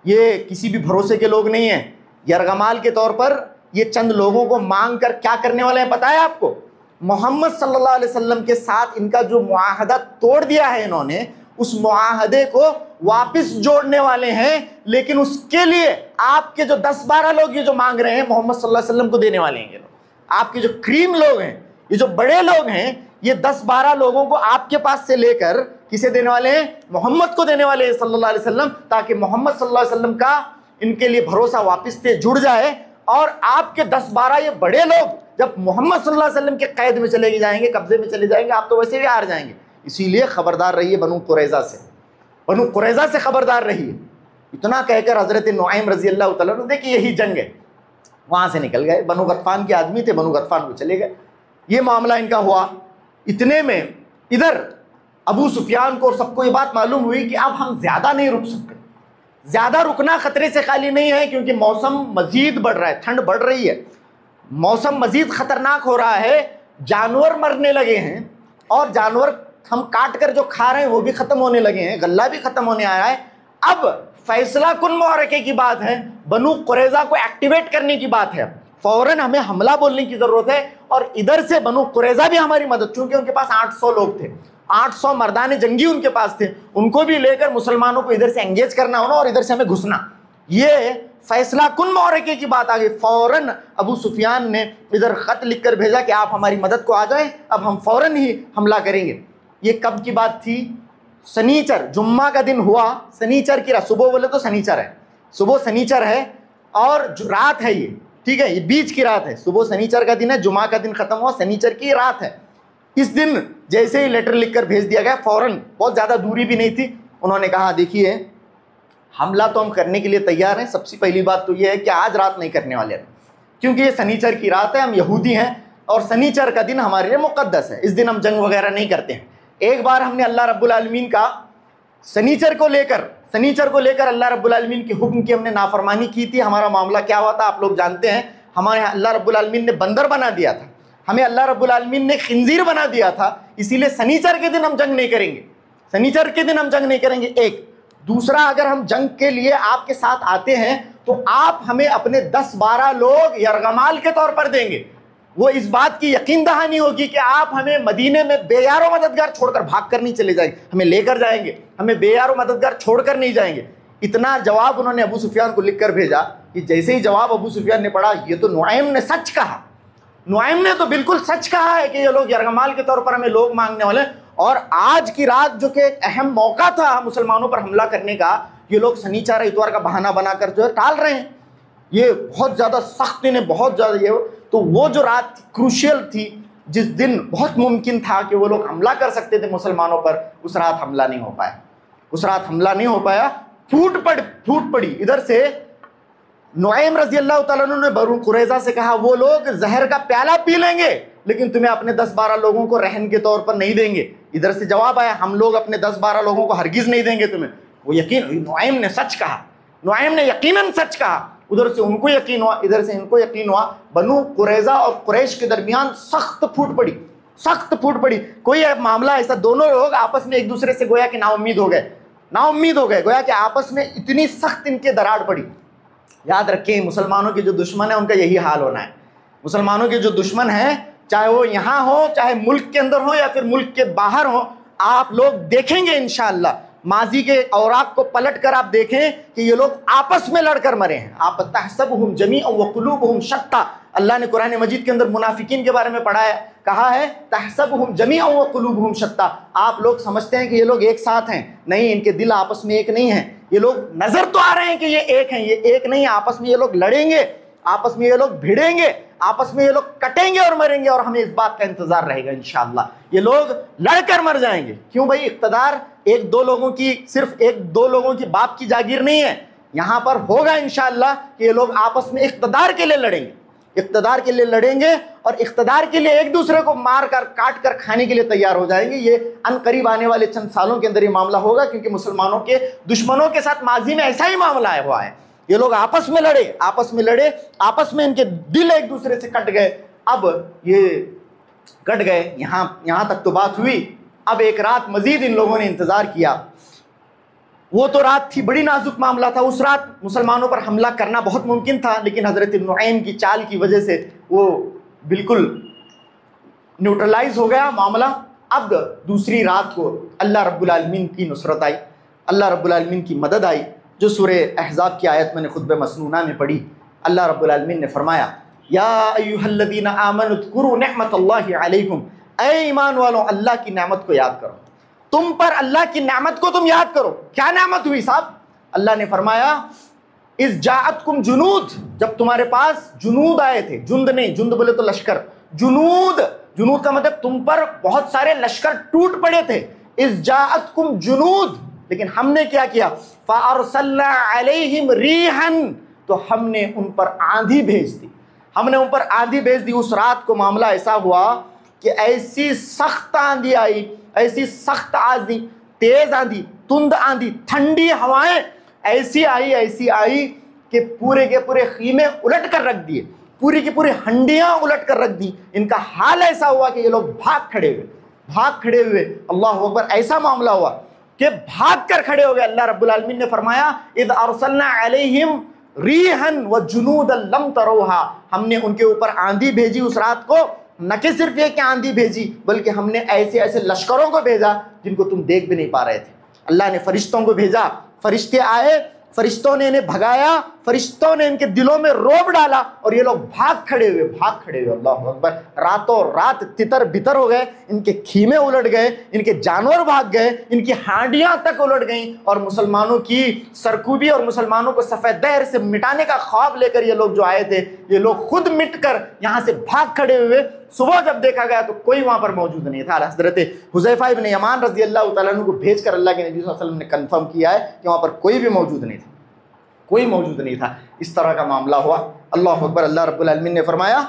یہ کسی بھی بھروسے کے لوگ نہیں ہیں. یرغمال کے طور پر یہ چند لوگوں کو مانگ کر کیا کرنے والے ہیں پتہ ہے آپ کو؟ محمد صلی اللہ علیہ وسلم کے ساتھ ان کا جو معاہدہ توڑ دیا ہے انہوں نے, اس معاہدے کو واپس جوڑنے والے ہیں. لیکن اس کے لیے آپ کے جو 10-12 لوگ یہ جو مانگ رہے ہیں محمد صلی اللہ علیہ وسلم کو دینے والے ہیں. یہ لوگ آپ کے جو کریم لوگ ہیں, یہ جو بڑے لوگ ہیں, یہ 10-12 لوگوں کو آپ کے پاس سے لے کر کسے دینے والے ہیں؟ محمد کو دینے والے ہیں صلی اللہ علیہ وسلم، تاکہ محمد صلی اللہ علیہ وسلم کا ان کے لیے بھروسہ واپس سے جڑ جائے، اور آپ کے 10-12 یہ بڑے لوگ جب محمد صلی اللہ علیہ وسلم کے قید میں چلے جائیں گے، قبضے میں چلے جائیں گے، آپ تو ویسے بھی ہار جائیں گے۔ اسی لیے خبردار رہیے بنو قریظہ سے، بنو قریظہ سے خبردار رہیے۔ اتنا کہہ کر حضرت نعیم رضی اللہ تعالیٰ عنہ، دیکھیے یہی جنگ ہے، وہاں سے نکل گئے، بنو غطفان کے آدمی تھے، بنو غطفان کو چلے گئے، یہ معاملہ ان کا ہوا۔ اتنے میں ادھر ابو سفیان کو اور سب کو یہ بات معلوم ہوئی کہ اب ہم زیادہ نہیں رک سکتے، زیادہ رکنا خطرے سے خالی نہیں ہے، کیونکہ موسم مزید بڑھ رہا ہے، ٹھنڈ بڑھ رہی ہے، موسم مزید خطرناک ہو رہا ہے، جانور مرنے لگے ہیں، اور جانور ہم کاٹ کر جو کھا رہے ہیں وہ بھی ختم ہونے لگے ہیں، غلہ بھی ختم ہونے آیا ہے۔ اب فیصلہ کن معرکے کی بات ہے، بنو قریظہ کو ایکٹیویٹ کرنے کی بات ہے، فوراً ہمیں حملہ بولنے کی ضرورت ہے، اور ادھر سے بنو قریظہ بھی ہماری مدد، چونکہ ان کے پاس 800 لوگ تھے، 800 مردان جنگی ان کے پاس تھے، ان کو بھی لے کر مسلمانوں کو ادھر سے انگیج کرنا ہونا اور ادھر سے ہمیں گھسنا، یہ فیصلہ کن معرکے کی بات آ گئی۔ فوراً ابو سفیان نے ادھر خط لکھ کر بھیجا کہ آپ ہماری مدد کو آ جائیں، اب ہم فوراً ہی حملہ کریں گے۔ یہ کب کی بات تھی؟ سنیچر، جمعہ کا دن ہوا، سنیچر کی رات، صبح بولے تو سنیچر ہے، صبح سنیچر ہے اور رات ہے، یہ ٹھیک ہے، یہ بیچ کی رات ہے، صبح سنیچر کا دن ہے، جمعہ کا دن ختم ہوا، سنیچر کی رات ہے۔ اس دن جیسے ہی لیٹر لکھ کر بھیج دیا گیا، فوراً، بہت زیادہ دوری بھی نہیں تھی، انہوں نے کہا دیکھیے حملہ تو ہم کرنے کے لیے تیار ہیں، سب سے پہلی بات تو یہ ہے کہ آج رات نہیں کرنے والے ہیں، کیونکہ یہ سنیچر کی رات ہے، ہم یہودی ہیں اور سنیچر کا دن ہمارے لیے مقدس ہے، اس دن ہم جنگ وغیرہ نہیں کرتے ہیں۔ ایک بار ہم نے اللہ رب العالمین کا سنیچر کو لے کر اللہ رب العالمین کے حکم کی ہم نے نافرمانی کی تھی، ہمارا معاملہ کیا ہوا تھا آپ لوگ جانتے ہیں، ہمارے اللہ رب العالمین نے بندر بنا دیا تھا، ہمیں اللہ رب العالمین نے خنزیر بنا دیا تھا، اسی لیے سنیچر کے دن ہم جنگ نہیں کریں گے، سنیچر کے دن ہم جنگ نہیں کریں گے۔ ایک دوسرا، اگر ہم جنگ کے لیے آپ کے ساتھ آتے ہیں تو آپ ہمیں اپنے 10-12 لوگ یرغمال کے طور پر دیں گے، وہ اس بات کی یقین دہانی ہوگی کہ آپ ہمیں مدینے میں بے یار و مددگار چھوڑ کر بھاگ کر نہیں چلے جائیں گے، ہمیں لے کر جائیں گے، ہمیں بے یار و مددگار چھوڑ کر نہیں جائیں گے۔ اتنا جواب انہوں نے ابو سفیان کو لکھ کر بھیجا کہ جیسے ہی جواب ابو سفیان نے پڑھا، یہ تو نعیم نے سچ کہا، نعیم نے تو بالکل سچ کہا ہے کہ یہ لوگ یرغمال کے طور پر ہمیں لوگ مانگنے والے ہیں، اور آج کی رات جو کہ ایک اہم موقع تھا مسلمانوں پر حملہ کرنے کا، یہ لوگ سنیچر اتوار کا بہانہ بنا کر جو ہے ٹال رہے ہیں، یہ بہت زیادہ سخت دن ہے، بہت زیادہ یہ، تو وہ جو رات کروشیل تھی، جس دن بہت ممکن تھا کہ وہ لوگ حملہ کر سکتے تھے مسلمانوں پر، اس رات حملہ نہیں ہو پایا، اس رات حملہ نہیں ہو پایا، پھوٹ پڑی۔ ادھر سے نعیم رضی اللہ تعالیٰ عنہ نے بنو قریظہ سے کہا وہ لوگ زہر کا پیالہ پی لیں گے لیکن تمہیں اپنے 10-12 لوگوں کو رہن کے طور پر نہیں دیں گے۔ ادھر سے جواب آیا ہم لوگ اپنے 10-12 لوگوں کو ہرگز نہیں دیں گے تمہیں۔ وہ یقین، نعیم نے سچ کہا، نعیم نے یقیناً سچ کہا، ادھر سے ان کو یقین ہوا، ادھر سے ان کو یقین ہوا۔ بنو قریظہ اور قریش کے درمیان سخت پھوٹ پڑی، کوئی معاملہ ایسا، دونوں لوگ آپس میں ایک دوسرے سے گویا کہ نا امید ہو گئے، گویا کہ آپس میں اتنی سخت ان کے دراڑ پڑی۔ یاد رکھیں مسلمانوں کے جو دشمن ہیں ان کا یہی حال ہونا ہے، مسلمانوں کے جو دشمن ہیں چاہے وہ یہاں ہو، چاہے ملک کے اندر ہو یا پھر ملک کے باہر ہو، آپ لوگ دیکھیں گے انشاءاللہ ماضی کے اوراق کو پلٹ کر آپ دیکھیں کہ یہ لوگ آپس میں لڑ کر مرے ہیں۔ آپ تحسبهم جميعا وقلوبهم شتى، اللہ نے قرآن مجید کے اندر منافقین کے بارے میں پڑھایا، کہا ہے تحسبهم جميعا وقلوبهم شتى، آپ لوگ سمجھتے ہیں کہ یہ لوگ ایک ساتھ ہیں، نہیں، ان کے دل آپس میں ایک نہیں ہیں۔ یہ لوگ نظر تو آ رہے ہیں کہ یہ ایک ہیں، یہ ایک نہیں، آپس میں یہ لوگ لڑیں گے، آپس میں یہ لوگ بھیڑیں گے، آپس میں یہ لوگ کٹیں گے اور مریں گے، اور ہمیں اس بات کا انتظار رہے گا انشاءاللہ یہ لوگ لڑ کر مر جائیں گے۔ کیوں بھائی؟ اقتدار صرف ایک دو لوگوں کی باپ کی جاگیر نہیں ہے، یہاں پر ہوگا انشاءاللہ کہ یہ لوگ آپس میں اقتدار کے لیے لڑیں گے، اقتدار کے لیے لڑیں گے، اور اقتدار کے لیے ایک دوسرے کو مار کر کاٹ کر کھانے کے لیے تیار ہو جائیں گے۔ یہ ان قریب آنے والے چند سالوں کے اندر یہ معاملہ ہوگا، کیونکہ مسلمانوں کے دشمنوں کے ساتھ ماضی میں ایسا ہی معاملہ ہوا ہے، یہ لوگ آپس میں لڑے، آپس میں ان کے دل ایک دوسرے سے کٹ گئے۔ اب یہ کٹ گئے، یہاں تک تو بات ہوئی۔ اب ایک رات مزید ان لوگوں نے انتظار کیا، وہ تو رات تھی، بڑی نازک معاملہ تھا، اس رات مسلمانوں پر حملہ کرنا بہت ممکن تھا، لیکن حضرت نعیم کی چال کی وجہ سے وہ بالکل نیوٹرلائز ہو گیا معاملہ۔ اب دوسری رات کو اللہ رب العالمین کی نصرت آئی، اللہ رب العالمین کی مدد آئی، جو سورہ احزاب کی آیت میں نے خطبہ مسنونہ میں پڑھی۔ اللہ رب العالمین نے فرمایا یا ایھا الذین آمنوا اذکروا نعمت اللہ علیکم، اے ایمان والوں اللہ کی نعمت کو یاد کرو، تم پر اللہ کی نعمت کو تم یاد کرو. کیا نعمت ہوئی صاحب؟ اللہ نے فرمایا اذ جاءتکم جنود، جب تمہارے پاس جنود آئے تھے. جند نہیں، جند بولے تو لشکر، جنود، جنود کا مطلب تم پر بہت سارے لشکر ٹوٹ پڑے تھے. اذ جاءتکم جنود، لیکن ہم نے کیا کیا؟ فارسلنا علیہم ریحا، تو ہم نے ان پر آندھی بھیج دی. ہم نے ان پر آندھی بھیج دی. اس رات کو معاملہ ایسا ہوا کہ ایسی سخت آندھی آئی، ایسی سخت آندھی، تیز آندھی، تند آندھی، ٹھنڈی ہوائیں ایسی آئی کہ پورے کے پورے خیمے الٹ کر رکھ دیے، پوری کی پوری ہنڈیاں الٹ کر رکھ دی. ان کا حال ایسا ہوا کہ یہ لوگ بھاگ کھڑے ہوئے. اللہ اکبر. ایسا معاملہ ہوا کہ بھاگ کر کھڑے ہو گئے. اللہ رب العالمین نے فرمایا اذ ارسلنا علیہم ریحا وجنودا لم تروها، ہم نے ان کے اوپر آندھی بھیجی اس رات کو. نہ کہ صرف یہ کہ آندھی بھیجی، بلکہ ہم نے ایسے ایسے لشکروں کو بھیجا جن کو تم دیکھ بھی نہیں پا رہے تھے. اللہ نے فرشتوں کو بھیجا، فرشتے آئے، فرشتوں نے انہیں بھگایا، فرشتوں نے ان کے دلوں میں رعب ڈالا اور یہ لوگ بھاگ کھڑے ہوئے. اللہ اکبر. راتوں رات تتر بتر ہو گئے، ان کے خیمے الٹ گئے، ان کے جانور بھاگ گئے، ان کی ہانڈیاں تک الٹ گئیں، اور مسلمانوں کی سرکوبی اور مسلمانوں کو سفید دہر سے مٹانے کا خواب لے کر یہ لوگ جو آئے تھے، یہ لوگ خود مٹ کر یہاں سے بھاگ کھڑے ہوئے. صبح جب دیکھا گیا تو کوئی وہاں پر موجود نہیں تھا. حضرت حذیفہ ابن یمان رضی اللہ تعالیٰ عنہ کو بھیج کر اللہ کے نبی صلی اللہ علیہ وسلم نے کنفرم کیا ہے کہ وہاں پر کوئی بھی موجود نہیں تھا. اس طرح کا معاملہ ہوا. اللہ اکبر. اللہ رب العالمین نے فرمایا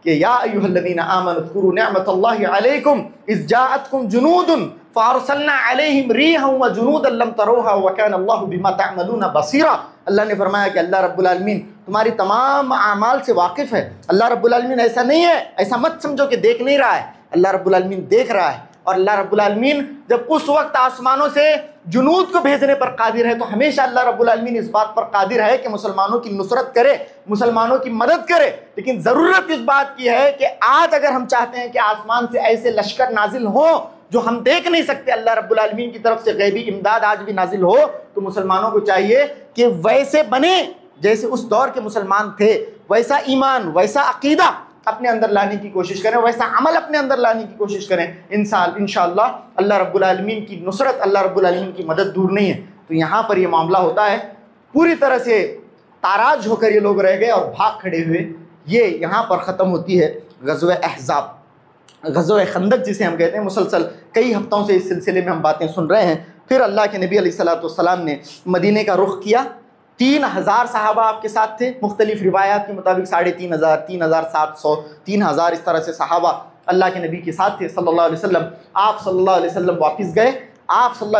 کہ یا ایھا الذین آمنوا اذکروا نعمت اللہ علیکم اذ جاءتکم جنود فارسلنا علیہم ریحا وجنودا لم تروها وکان اللہ بما تعملون بصیرا. اللہ نے فرمایا کہ اللہ رب العالمین تمہاری تمام اعمال سے واقف ہے. اللہ رب العالمین ایسا نہیں ہے، ایسا مت سمجھو کہ دیکھ نہیں رہا ہے. اللہ رب العالمین دیکھ رہا ہے. اور اللہ رب العالمین جب اس وقت آسمانوں سے جنود کو بھیجنے پر قادر ہے، تو ہمیشہ اللہ رب العالمین اس بات پر قادر ہے کہ مسلمانوں کی نصرت کرے، مسلمانوں کی مدد کرے. لیکن ضرورت اس بات کی ہے کہ آج اگر ہم چاہتے ہیں کہ آسمان سے ایسے لشکر نازل ہوں جو ہم دیکھ نہیں سکتے، اللہ رب العالمین کی طرف سے غیبی امداد آج بھی نازل ہو، تو مسلمانوں کو چاہیے کہ ویسے بنے جیسے اس دور کے مسلمان تھے. ویسا ایمان، ویسا عقیدہ اپنے اندر لانے کی کوشش کریں، ویسا عمل اپنے اندر لانے کی کوشش کریں. انشاءاللہ اللہ رب العالمین کی نصرت، اللہ رب العالمین کی مدد دور نہیں ہے. تو یہاں پر یہ معاملہ ہوتا ہے، پوری طرح سے تاراج ہو کر یہ لوگ رہ گئے اور بھاگ کھڑے ہوئے. یہ یہاں پر ختم ہوتی ہے غزوہ احزاب، غزوہ خندق جسے ہم کہتے ہیں. مسلسل کئی ہفتوں سے اس سلسلے میں ہم باتیں سن رہے ہیں. پھر اللہ کے نبی علیہ السلام نے مدینے کا رخ کیا. 3000 صحابہ آپ کے ساتھ تھے. مختلف روایات کے مطابق 3500، 3700، 3000 اس طرح سے صحابہ اللہ کے نبی کے ساتھ تھے صلی اللہ علیہ وسلم. آپ صلی اللہ علیہ وسلم واپس گئے. آپ صلی اللہ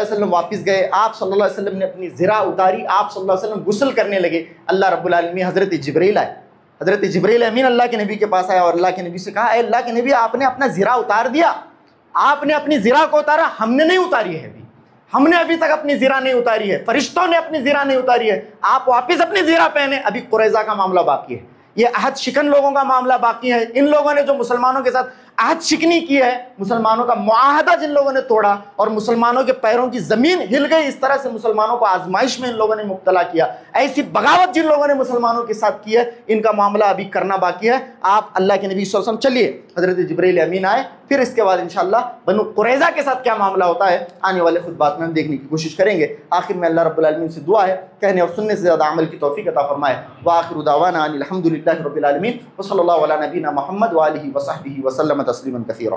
علیہ وسلم نے اپنی زرہ اتاری. آپ صلی اللہ علیہ وسلم غسل کرنے لگے. اللہ رب العالمین حضرت جبرائیل آئے. حضرت جبرائیل امین اللہ کے نبی کے پاس آیا اور اللہ کے نبی سے کہا، اے اللہ کے نبی، آپ نے اپنا زرہ اتار دیا، آپ نے اپنی زرہ کو اتارا، ہم نے نہیں اتاری ہے. ہم نے ابھی تک اپنی زرہ نہیں اتاری ہے، فرشتوں نے اپنی زرہ نہیں اتاری ہے. آپ واپس اپنی زرہ پہنے. ابھی قریظہ کا معاملہ باقی ہے، یہ عہد شکن لوگوں کا معاملہ باقی ہے. ان لوگوں نے جو مسلمانوں کے ساتھ عہد شکنی کی ہے، مسلمانوں کا معاہدہ جن لوگوں نے توڑا اور مسلمانوں کے پیروں کی زمین ہل گئی، اس طرح سے مسلمانوں کو آزمائش میں ان لوگوں نے مبتلا کیا. ایسی بغاوت جن لوگوں نے مسلمانوں کے ساتھ کی ہے، ان کا معاملہ ابھی کرنا باقی ہے. آپ اللہ کے نبی صلی اللہ علیہ وسلم چلیے. حضرت جبرائیل امین آئے. پھر اس کے بعد انشاءاللہ بنو قریظہ کے ساتھ کیا معاملہ ہوتا ہے آنے والے خطبات میں ہم دیکھنے کی کوشش کریں گے. آخر میں اللہ رب العالمین سے دعا ہے کہنے اور سننے سے زیادہ عمل کی توفیق عطا فرمائے. وآخر دعوانا ان الحمد للہ رب العالمین وصلی اللہ علی نبینا محمد وآلہ وصحبہ وسلم تسلیما کثیرا.